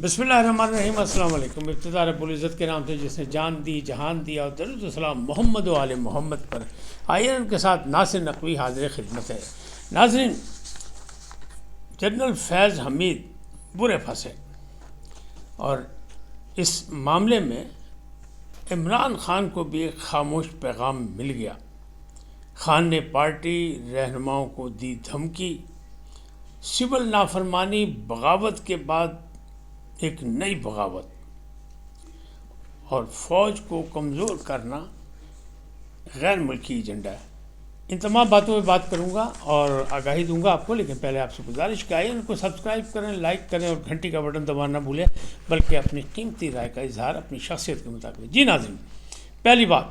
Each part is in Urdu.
بسم اللہ الرحمن الرحیم۔ السلام علیکم۔ ابتدا رب العزت کے نام سے جس نے جان دی جہان دیا، اور درود و سلام محمد و آل محمد پر۔ آئیے ان کے ساتھ ناصر نقوی حاضر خدمت ہے۔ ناظرین، جنرل فیض حمید برے پھنسے، اور اس معاملے میں عمران خان کو بھی ایک خاموش پیغام مل گیا۔ خان نے پارٹی رہنماؤں کو دی دھمکی، سول نافرمانی بغاوت کے بعد ایک نئی بغاوت، اور فوج کو کمزور کرنا غیر ملکی ایجنڈا ہے۔ ان تمام باتوں میں بات کروں گا اور آگاہی دوں گا آپ کو، لیکن پہلے آپ سے گزارش کہ آئیے ان کو سبسکرائب کریں، لائک کریں اور گھنٹی کا بٹن دبانا نہ بھولیں، بلکہ اپنی قیمتی رائے کا اظہار اپنی شخصیت کے مطابق۔ جی ناظرین، پہلی بات،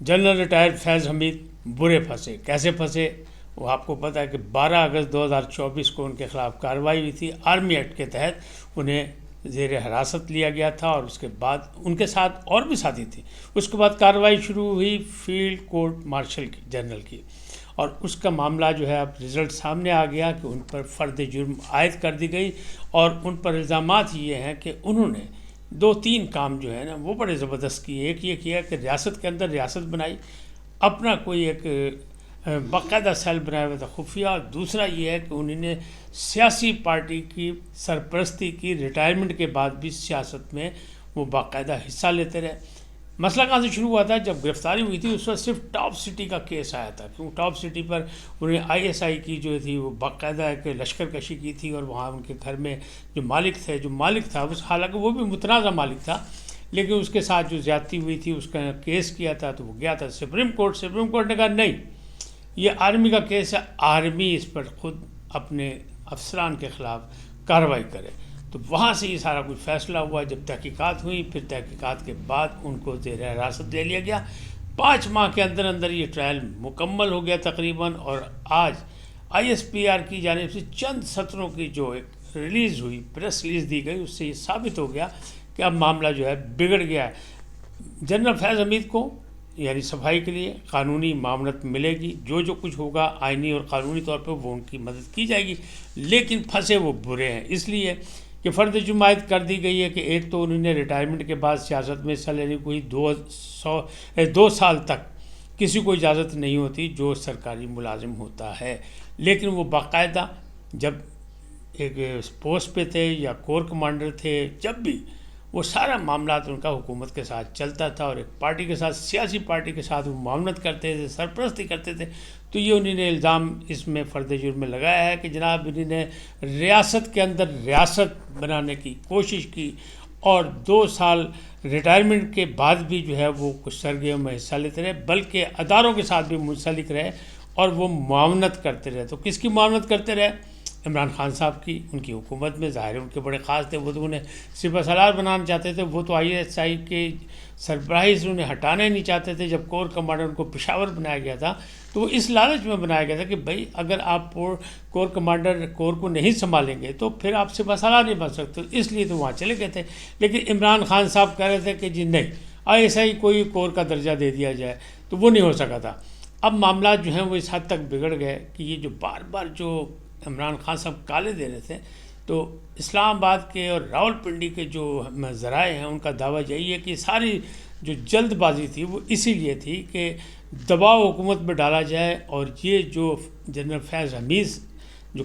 جنرل ریٹائرڈ فیض حمید برے پھنسے۔ کیسے پھنسے؟ وہ آپ کو پتہ ہے کہ 12 اگست 2024 کو ان کے خلاف کارروائی ہوئی تھی۔ آرمی ایکٹ کے تحت انہیں زیر حراست لیا گیا تھا، اور اس کے بعد ان کے ساتھ اور بھی ساتھی تھے۔ اس کے بعد کارروائی شروع ہوئی فیلڈ کورٹ مارشل جنرل کی، اور اس کا معاملہ جو ہے اب رزلٹ سامنے آ گیا کہ ان پر فرد جرم عائد کر دی گئی، اور ان پر الزامات یہ ہیں کہ انہوں نے 2-3 کام جو ہے نا وہ بڑے زبردست کیے۔ ایک یہ کیا کہ ریاست کے اندر ریاست بنائی، اپنا کوئی ایک باقاعدہ سیل بنایا ہوا تھا خفیہ، اور دوسرا یہ ہے کہ انہوں نے سیاسی پارٹی کی سرپرستی کی، ریٹائرمنٹ کے بعد بھی سیاست میں وہ باقاعدہ حصہ لیتے رہے۔ مسئلہ کہاں سے شروع ہوا تھا؟ جب گرفتاری ہوئی تھی اس وقت صرف ٹاپ سٹی کا کیس آیا تھا، کیوں ٹاپ سٹی پر انہوں نے ISI کی جو تھی وہ باقاعدہ ایک لشکر کشی کی تھی، اور وہاں ان کے گھر میں جو مالک تھا حالانکہ وہ بھی متنازع مالک تھا، لیکن اس کے ساتھ جو زیادتی ہوئی تھی اس کا کیس کیا تھا، تو وہ گیا تھا سپریم کورٹ نے کہا نہیں، یہ آرمی کا کیس ہے، آرمی اس پر خود اپنے افسران کے خلاف کارروائی کرے۔ تو وہاں سے یہ سارا کچھ فیصلہ ہوا۔ جب تحقیقات ہوئی، پھر تحقیقات کے بعد ان کو زیر حراست لے لیا گیا۔ 5 ماہ کے اندر اندر یہ ٹرائل مکمل ہو گیا تقریباً، اور آج ISPR کی جانب سے چند سطروں کی جو ایک ریلیز ہوئی، پریس ریلیز دی گئی، اس سے یہ ثابت ہو گیا کہ اب معاملہ جو ہے بگڑ گیا ہے۔ جنرل فیض حمید کو یعنی صفائی کے لیے قانونی معاونت ملے گی، جو کچھ ہوگا آئینی اور قانونی طور پہ وہ ان کی مدد کی جائے گی، لیکن پھنسے وہ برے ہیں، اس لیے کہ فرد جرم عائد کر دی گئی ہے کہ ایک تو انہوں نے ریٹائرمنٹ کے بعد سیاست میں حصہ لینے کو 2 سال تک کسی کو اجازت نہیں ہوتی جو سرکاری ملازم ہوتا ہے، لیکن وہ باقاعدہ جب ایک پوسٹ پہ تھے یا کور کمانڈر تھے، جب بھی وہ سارا معاملات ان کا حکومت کے ساتھ چلتا تھا، اور ایک پارٹی کے ساتھ، سیاسی پارٹی کے ساتھ وہ معاونت کرتے تھے، سرپرستی کرتے تھے، تو یہ انہوں نے الزام اس میں فرد جرم میں لگایا ہے کہ جناب انہوں نے ریاست کے اندر ریاست بنانے کی کوشش کی، اور 2 سال ریٹائرمنٹ کے بعد بھی جو ہے وہ کچھ سرگرمیوں میں حصہ لیتے رہے، بلکہ اداروں کے ساتھ بھی منسلک رہے اور وہ معاونت کرتے رہے۔ تو کس کی معاونت کرتے رہے؟ عمران خان صاحب کی، ان کی حکومت میں۔ ظاہر ہے ان کے بڑے خاص تھے، وہ تو انہیں سپہ سالار بنانا چاہتے تھے، وہ تو ISI کے سربراہی سے انہیں ہٹانا ہی نہیں چاہتے تھے۔ جب کور کمانڈر ان کو پشاور بنایا گیا تھا تو وہ اس لالچ میں بنایا گیا تھا کہ بھائی اگر آپ کور کمانڈر کور کو نہیں سنبھالیں گے تو پھر آپ سپہ سالار نہیں بن سکتے، اس لیے تو وہاں چلے گئے تھے۔ لیکن عمران خان صاحب کہہ رہے تھے کہ جی نہیں، ISI کوئی کور کا درجہ دے دیا جائے، تو وہ نہیں ہو سکا تھا۔ اب معاملات جو ہیں وہ اس حد تک بگڑ گئے کہ یہ جو بار بار جو عمران خان صاحب کالے دے رہے تھے، تو اسلام آباد کے اور راول پنڈی کے جو ذرائع ہیں ان کا دعویٰ یہی ہے کہ ساری جو جلد بازی تھی وہ اسی لیے تھی کہ دباؤ حکومت میں ڈالا جائے، اور یہ جو جنرل فیض حمید جو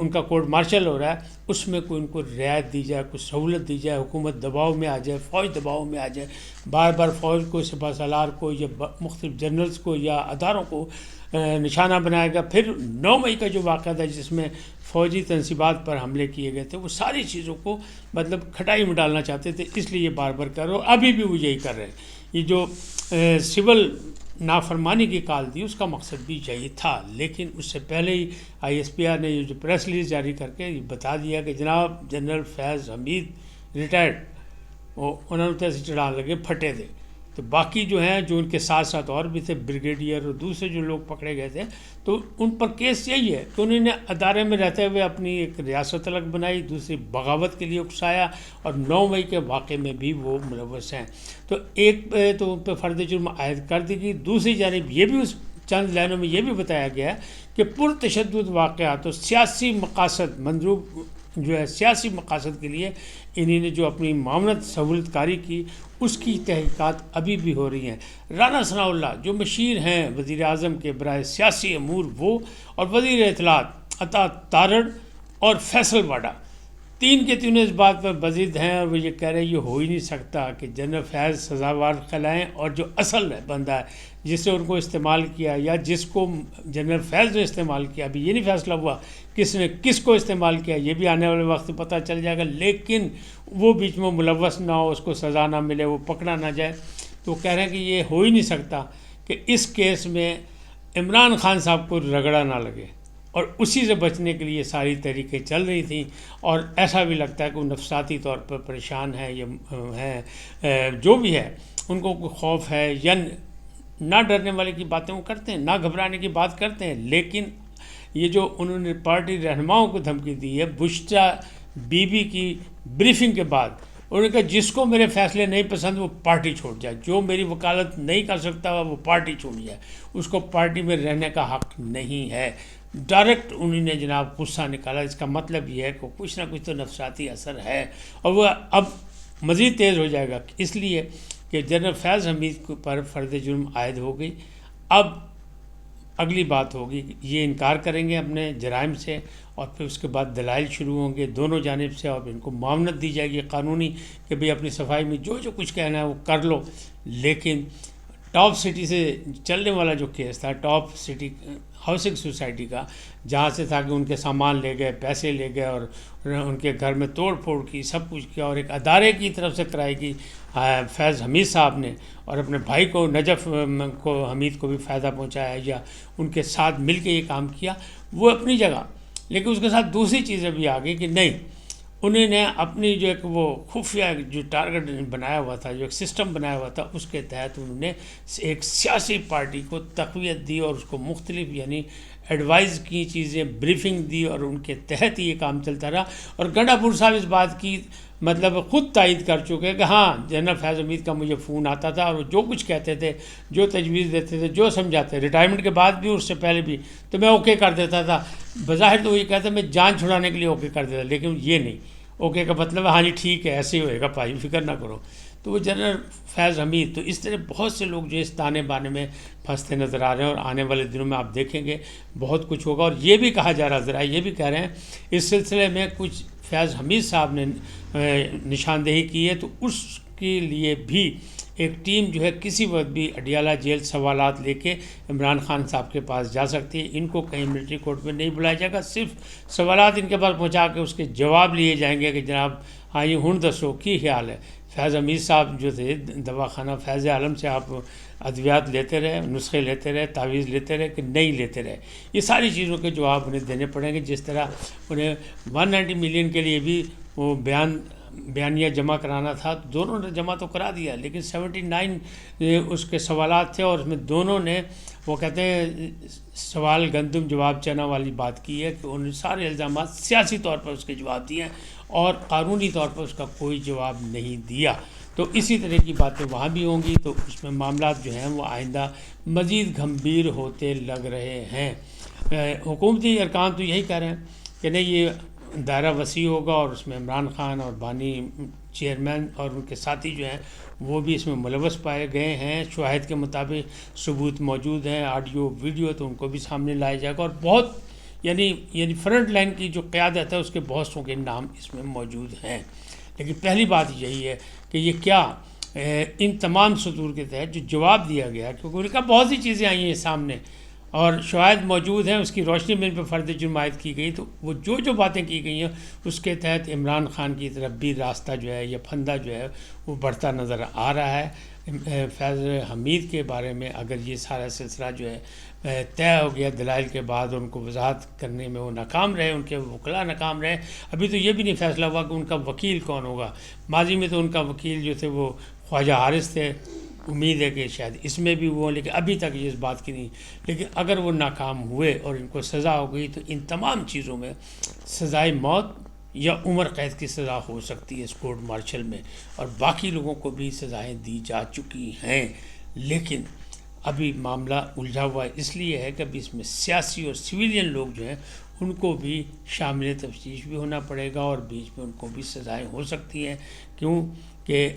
ان کا کورٹ مارشل ہو رہا ہے اس میں کوئی ان کو رعایت دی جائے، کوئی سہولت دی جائے، حکومت دباؤ میں آ جائے، فوج دباؤ میں آ جائے، بار بار فوج کو، سپہ سالار کو یا مختلف جنرلز کو یا اداروں کو نشانہ بنایا گیا۔ پھر 9 مئی کا جو واقعہ تھا جس میں فوجی تنصیبات پر حملے کیے گئے تھے، وہ ساری چیزوں کو مطلب کھٹائی میں ڈالنا چاہتے تھے، اس لیے یہ بار بار کر رہے، اور ابھی بھی وہ یہی کر رہے ہیں۔ یہ جو سول نافرمانی کی کال دی اس کا مقصد بھی یہی تھا، لیکن اس سے پہلے ہی ISPR نے یہ جو پریس ریلیز جاری کر کے یہ بتا دیا کہ جناب جنرل فیض حمید ریٹائرڈ، وہ انہوں نے ایسے چڑھانے لگے پھٹے تھے۔ تو باقی جو ہیں جو ان کے ساتھ ساتھ اور بھی تھے، بریگیڈیئر اور دوسرے جو لوگ پکڑے گئے تھے، تو ان پر کیس یہی ہے کہ انہوں نے ادارے میں رہتے ہوئے اپنی ایک ریاست الگ بنائی، دوسری بغاوت کے لیے اکسایا، اور 9 مئی کے واقعے میں بھی وہ ملوث ہیں۔ تو ایک تو ان پہ فرد جرم عائد کر دی گئی، دوسری جانب یہ بھی اس چند لائنوں میں یہ بھی بتایا گیا ہے کہ پرتشدد واقعات اور سیاسی مقاصد مندروب جو ہے سیاسی مقاصد کے لیے انہی نے جو اپنی معاونت سہولت کاری کی، اس کی تحقیقات ابھی بھی ہو رہی ہیں۔ رانا ثناء اللہ جو مشیر ہیں وزیر اعظم کے برائے سیاسی امور، وہ اور وزیر اطلاعات عطا تارڑ اور فیصل واڈا، تین کے تینوں اس بات پر بضد ہیں، اور وہ یہ کہہ رہے ہیں یہ ہو ہی نہیں سکتا کہ جنرل فیض سزاوار کھلائیں، اور جو اصل بندہ ہے جس سے ان کو استعمال کیا یا جس کو جنرل فیض نے استعمال کیا، ابھی یہ نہیں فیصلہ ہوا کس نے کس کو استعمال کیا، یہ بھی آنے والے وقت پتہ چل جائے گا، لیکن وہ بیچ میں ملوث نہ ہو، اس کو سزا نہ ملے، وہ پکڑا نہ جائے۔ تو وہ کہہ رہے ہیں کہ یہ ہو ہی نہیں سکتا کہ اس کیس میں عمران خان صاحب کو رگڑا نہ لگے، اور اسی سے بچنے کے لیے ساری تحریکیں چل رہی تھیں، اور ایسا بھی لگتا ہے کہ وہ نفسیاتی طور پر پریشان ہے، یہ ہے جو بھی ہے، ان کو کوئی خوف ہے یا نہ ڈرنے والے کی باتیں وہ کرتے ہیں، نہ گھبرانے کی بات کرتے ہیں، لیکن یہ جو انہوں نے پارٹی رہنماؤں کو دھمکی دی ہے بشرا بی بی کی بریفنگ کے بعد، انہوں نے کہا جس کو میرے فیصلے نہیں پسند وہ پارٹی چھوڑ جائے، جو میری وکالت نہیں کر سکتا وہ پارٹی چھوڑ جائے، اس کو پارٹی میں رہنے کا حق نہیں ہے۔ ڈائریکٹ انہوں نے جناب غصہ نکالا۔ اس کا مطلب یہ ہے کہ کچھ نہ کچھ تو نفسیاتی اثر ہے، اور وہ اب مزید تیز ہو جائے گا، اس لیے کہ جنرل فیض حمید پر فرد جرم عائد ہو گئی۔ اب اگلی بات ہوگی کہ یہ انکار کریں گے اپنے جرائم سے، اور پھر اس کے بعد دلائل شروع ہوں گے دونوں جانب سے، اور ان کو معاونت دی جائے گی قانونی کہ بھئی اپنی صفائی میں جو کچھ کہنا ہے وہ کر لو۔ لیکن ٹاپ سٹی سے چلنے والا جو کیس تھا، ٹاپ سٹی ہاؤسنگ سوسائٹی کا، جہاں سے تھا کہ ان کے سامان لے گئے، پیسے لے گئے، اور ان کے گھر میں توڑ پھوڑ کی، سب کچھ کیا، اور ایک ادارے کی طرف سے کرائی کی فیض حمید صاحب نے، اور اپنے بھائی کو نجف کو حمید کو بھی فائدہ پہنچایا یا ان کے ساتھ مل کے یہ کام کیا، وہ اپنی جگہ۔ لیکن اس کے ساتھ دوسری چیزیں بھی آ گئی کہ نہیں، انہوں نے اپنی جو ایک وہ خفیہ جو ٹارگٹ بنایا ہوا تھا، جو ایک سسٹم بنایا ہوا تھا، اس کے تحت انہوں نے ایک سیاسی پارٹی کو تقویت دی، اور اس کو مختلف یعنی ایڈوائز کی چیزیں، بریفنگ دی، اور ان کے تحت یہ کام چلتا رہا۔ اور گنڈا پور صاحب اس بات کی مطلب خود تائید کر چکے کہ ہاں جنرل فیض حمید کا مجھے فون آتا تھا، اور وہ جو کچھ کہتے تھے، جو تجویز دیتے تھے، جو سمجھاتے، ریٹائرمنٹ کے بعد بھی، اس سے پہلے بھی، تو میں اوکے کر دیتا تھا۔ بظاہر تو یہ کہتا میں جان چھڑانے کے لیے اوکے کر دیتا، لیکن یہ نہیں، اوکے کا مطلب ہاں جی ٹھیک ہے ایسے ہی ہوئے گا بھائی، فکر نہ کرو۔ تو وہ جنرل فیض حمید، تو اس طرح بہت سے لوگ جو اس تانے بانے میں پھنستے نظر آ رہے ہیں، اور آنے والے دنوں میں آپ دیکھیں گے بہت کچھ ہوگا۔ اور یہ بھی کہا جا رہا، ذرا یہ بھی کہہ رہے ہیں اس سلسلے میں کچھ فیض حمید صاحب نے نشاندہی کی ہے، تو اس کے لیے بھی ایک ٹیم جو ہے کسی وقت بھی اڈیالہ جیل سوالات لے کے عمران خان صاحب کے پاس جا سکتی ہے۔ ان کو کہیں ملٹری کورٹ میں نہیں بلایا جائے گا، صرف سوالات ان کے پاس پہنچا کے اس کے جواب لیے جائیں گے کہ جناب ہاں یہ ہن دسو کی خیال ہے۔ فیض حمید صاحب جو تھے دواخانہ فیض عالم سے آپ ادویات لیتے رہے، نسخے لیتے رہے، تعویذ لیتے رہے کہ نہیں لیتے رہے، یہ ساری چیزوں کے جواب انہیں دینے پڑیں گے۔ جس طرح انہیں 190 ملین کے لیے بھی وہ بیانیہ جمع کرانا تھا، دونوں نے جمع تو کرا دیا، لیکن 79 اس کے سوالات تھے، اور اس میں دونوں نے وہ کہتے ہیں سوال گندم جواب چنا والی بات کی ہے کہ انہوں نے سارے الزامات سیاسی طور پر اس کے جواب دیے ہیں، اور قانونی طور پر اس کا کوئی جواب نہیں دیا۔ تو اسی طرح کی باتیں وہاں بھی ہوں گی، تو اس میں معاملات جو ہیں وہ آئندہ مزید گھمبیر ہوتے لگ رہے ہیں۔ حکومتی ارکان تو یہی کہہ رہے ہیں کہ نہیں یہ دائرہ وسیع ہوگا، اور اس میں عمران خان اور بانی چیئرمین اور ان کے ساتھی جو ہیں وہ بھی اس میں ملوث پائے گئے ہیں، شواہد کے مطابق ثبوت موجود ہیں، آڈیو ویڈیو، تو ان کو بھی سامنے لایا جائے گا، اور بہت یعنی فرنٹ لائن کی جو قیادت ہے اس کے بہت سو کے نام اس میں موجود ہیں۔ لیکن پہلی بات یہی ہے کہ یہ کیا ان تمام سطور کے تحت جو جواب دیا گیا، کیونکہ ان کا بہت سی چیزیں آئی ہیں سامنے اور شواہد موجود ہیں، اس کی روشنی میں ان پہ فرد جرم عائد کی گئی، تو وہ جو باتیں کی گئی ہیں اس کے تحت عمران خان کی طرف بھی راستہ جو ہے یا پھندا جو ہے وہ بڑھتا نظر آ رہا ہے۔ فیض حمید کے بارے میں اگر یہ سارا سلسلہ جو ہے طے ہو گیا دلائل کے بعد، ان کو وضاحت کرنے میں وہ ناکام رہے، ان کے وکلاء ناکام رہے، ابھی تو یہ بھی نہیں فیصلہ ہوا کہ ان کا وکیل کون ہوگا۔ ماضی میں تو ان کا وکیل جو تھے وہ خواجہ حارث تھے، امید ہے کہ شاید اس میں بھی وہ، لیکن ابھی تک یہ اس بات کی نہیں۔ لیکن اگر وہ ناکام ہوئے اور ان کو سزا ہو گئی تو ان تمام چیزوں میں سزائے موت یا عمر قید کی سزا ہو سکتی ہے اس کورٹ مارشل میں، اور باقی لوگوں کو بھی سزائیں دی جا چکی ہیں۔ لیکن ابھی معاملہ الجھا ہوا اس لیے ہے کہ ابھی اس میں سیاسی اور سویلین لوگ جو ہیں ان کو بھی شامل تفتیش بھی ہونا پڑے گا، اور بیچ میں ان کو بھی سزائیں ہو سکتی ہیں، کیوں کہ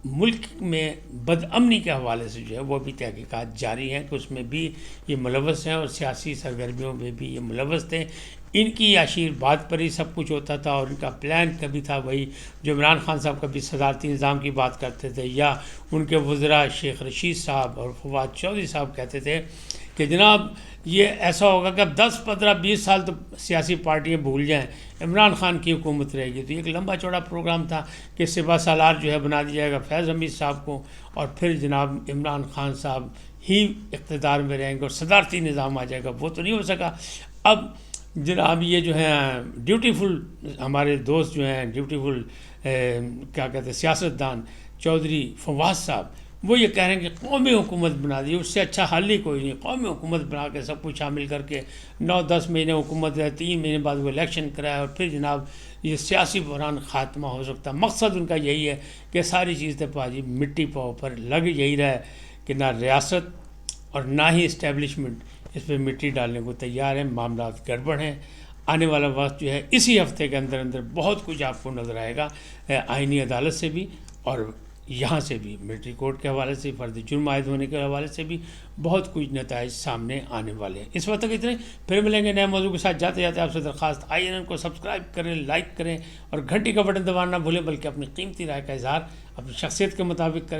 ملک میں بد امنی کے حوالے سے جو ہے وہ بھی تحقیقات جاری ہیں کہ اس میں بھی یہ ملوث ہیں، اور سیاسی سرگرمیوں میں بھی یہ ملوث تھے۔ ان کی عشیر بات پر ہی سب کچھ ہوتا تھا، اور ان کا پلان کبھی تھا وہی جو عمران خان صاحب کبھی صدارتی نظام کی بات کرتے تھے، یا ان کے وزراء شیخ رشید صاحب اور فواد چودھری صاحب کہتے تھے کہ جناب یہ ایسا ہوگا کہ اب 10 15 20 سال تو سیاسی پارٹیاں بھول جائیں، عمران خان کی حکومت رہے گی۔ تو ایک لمبا چوڑا پروگرام تھا کہ سپہ سالار جو ہے بنا دیا جائے گا فیض حمید صاحب کو، اور پھر جناب عمران خان صاحب ہی اقتدار میں رہیں گے اور صدارتی نظام آ جائے گا۔ وہ تو نہیں ہو سکا۔ اب جناب یہ جو ہیں ڈیوٹیفل ہمارے دوست جو ہیں ڈیوٹیفل کیا کہتے ہیں سیاستدان چودھری فواز صاحب، وہ یہ کہہ رہے ہیں کہ قومی حکومت بنا دی، اس سے اچھا حل ہی کوئی نہیں، قومی حکومت بنا کے سب کچھ شامل کر کے 9 10 مہینے حکومت ہے، 3 مہینے بعد وہ الیکشن کرائے، اور پھر جناب یہ سیاسی بحران خاتمہ ہو سکتا ہے۔ مقصد ان کا یہی ہے کہ ساری چیزیں پاجی مٹی پاؤ پر لگ یہی رہے کہ نہ ریاست اور نہ ہی اسٹیبلشمنٹ اس پہ مٹی ڈالنے کو تیار ہیں۔ معاملات گڑبڑ ہیں۔ آنے والا وقت جو ہے اسی ہفتے کے اندر اندر بہت کچھ آپ کو نظر آئے گا، آئینی عدالت سے بھی اور یہاں سے بھی ملٹری کورٹ کے حوالے سے، فرد جرم عائد ہونے کے حوالے سے بھی بہت کچھ نتائج سامنے آنے والے ہیں۔ اس وقت تک اتنے، پھر ملیں گے نئے موضوع کے ساتھ۔ جاتے جاتے آپ سے درخواست، INN کو سبسکرائب کریں، لائک کریں، اور گھنٹی کا بٹن دبانا نہ بھولیں، بلکہ اپنی قیمتی رائے کا اظہار اپنی شخصیت کے مطابق کریں۔